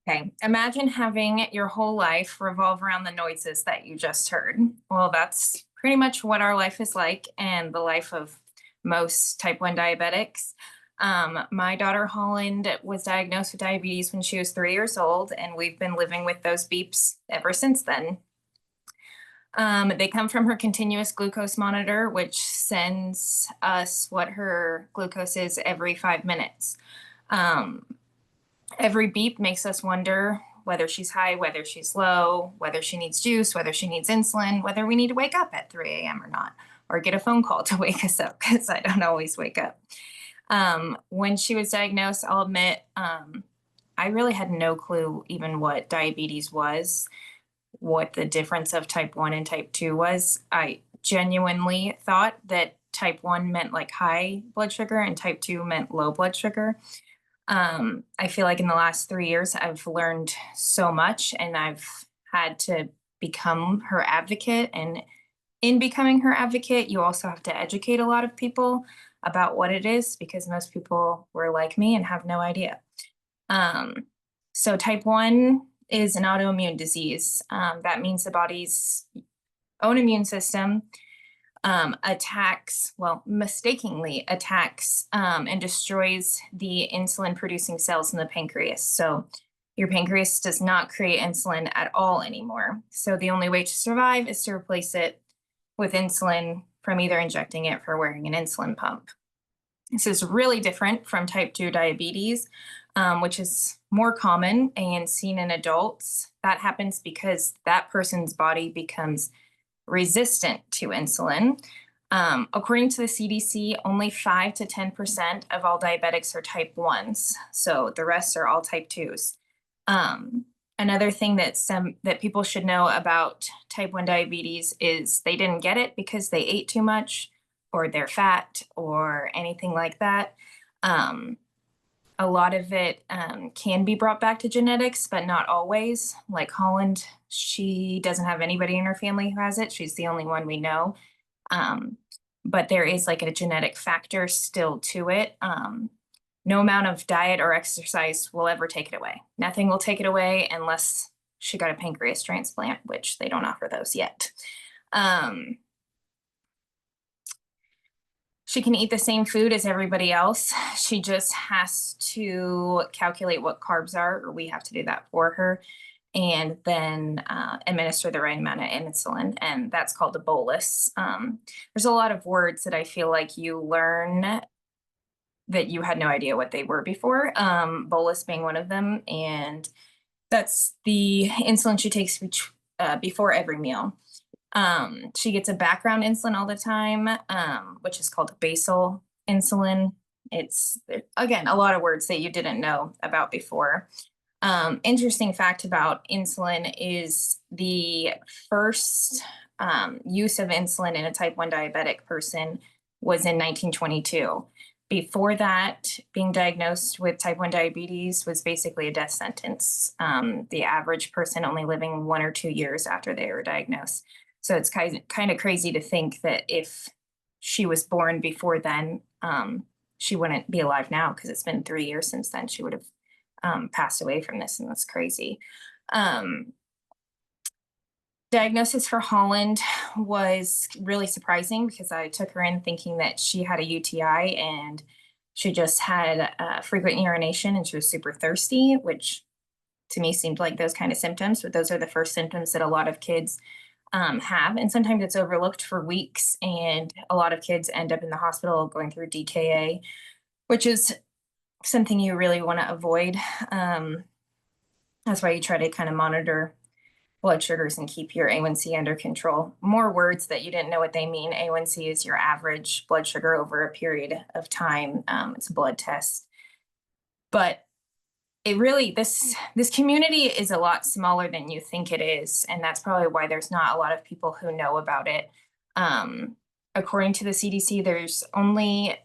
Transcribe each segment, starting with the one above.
Okay, imagine having your whole life revolve around the noises that you just heard. Well, that's pretty much what our life is like, and the life of most type 1 diabetics. My daughter Holland was diagnosed with diabetes when she was 3 years old, and we've been living with those beeps ever since then. They come from her continuous glucose monitor, which sends us what her glucose is every 5 minutes. Um, Every beep makes us wonder whether she's high, whether she's low, whether she needs juice, whether she needs insulin, whether we need to wake up at 3 a.m. or not, or get a phone call to wake us up because I don't always wake up. When she was diagnosed, I'll admit, I really had no clue even what diabetes was, what the difference of type 1 and type 2 was. I genuinely thought that type 1 meant like high blood sugar and type 2 meant low blood sugar. I feel like in the last 3 years, I've learned so much and I've had to become her advocate. And in becoming her advocate, you also have to educate a lot of people about what it is because most people were like me and have no idea. So type 1 is an autoimmune disease. That means the body's own immune system mistakenly attacks and destroys the insulin producing cells in the pancreas. So your pancreas does not create insulin at all anymore. So the only way to survive is to replace it with insulin from either injecting it or wearing an insulin pump. This is really different from type 2 diabetes, which is more common and seen in adults. That happens because that person's body becomes resistant to insulin. According to the CDC, only 5 to 10% of all diabetics are type 1s. So the rest are all type 2s. Another thing that people should know about type 1 diabetes is they didn't get it because they ate too much or they're fat or anything like that. A lot of it can be brought back to genetics, but not always. Like Holland, she doesn't have anybody in her family who has it. She's the only one we know. But there is like a genetic factor still to it. No amount of diet or exercise will ever take it away. Nothing will take it away unless she got a pancreas transplant, which they don't offer those yet. She can eat the same food as everybody else. She just has to calculate what carbs are, or we have to do that for her, and then administer the right amount of insulin, and that's called a bolus. There's a lot of words that I feel like you learn that you had no idea what they were before, bolus being one of them, and that's the insulin she takes before every meal. She gets a background insulin all the time, which is called basal insulin. It's, again, a lot of words that you didn't know about before. Interesting fact about insulin is the first use of insulin in a type 1 diabetic person was in 1922. Before that, being diagnosed with type 1 diabetes was basically a death sentence. The average person only living 1 or 2 years after they were diagnosed. So it's kind of crazy to think that if she was born before then, she wouldn't be alive now because it's been 3 years since then. She would have passed away from this, and that's crazy. Diagnosis for Holland was really surprising because I took her in thinking that she had a UTI and she just had frequent urination and she was super thirsty, which to me seemed like those kind of symptoms, but those are the first symptoms that a lot of kids have. And sometimes it's overlooked for weeks, and a lot of kids end up in the hospital going through DKA, which is something you really want to avoid. That's why you try to kind of monitor blood sugars and keep your A1C under control. More words that you didn't know what they mean. A1C is your average blood sugar over a period of time. It's a blood test. But it really, this community is a lot smaller than you think it is. And that's probably why there's not a lot of people who know about it. According to the CDC, there's only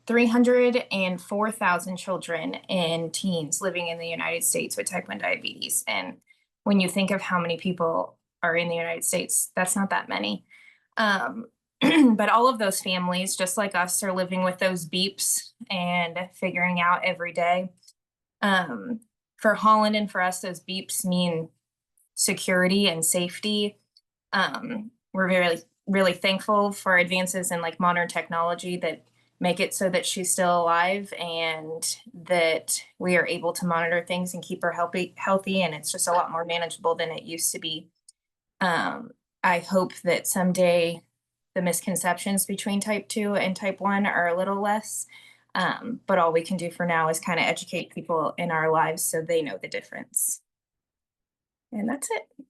304,000 children and teens living in the United States with type 1 diabetes. And when you think of how many people are in the United States, that's not that many. But all of those families, just like us, are living with those beeps and figuring out every day. Um, for Holland and for us, those beeps mean security and safety. We're very, really thankful for advances in like modern technology that make it so that she's still alive and that we are able to monitor things and keep her healthy, and it's just a lot more manageable than it used to be. Um, I hope that someday the misconceptions between type 2 and type 1 are a little less. But all we can do for now is kind of educate people in our lives so they know the difference. And that's it.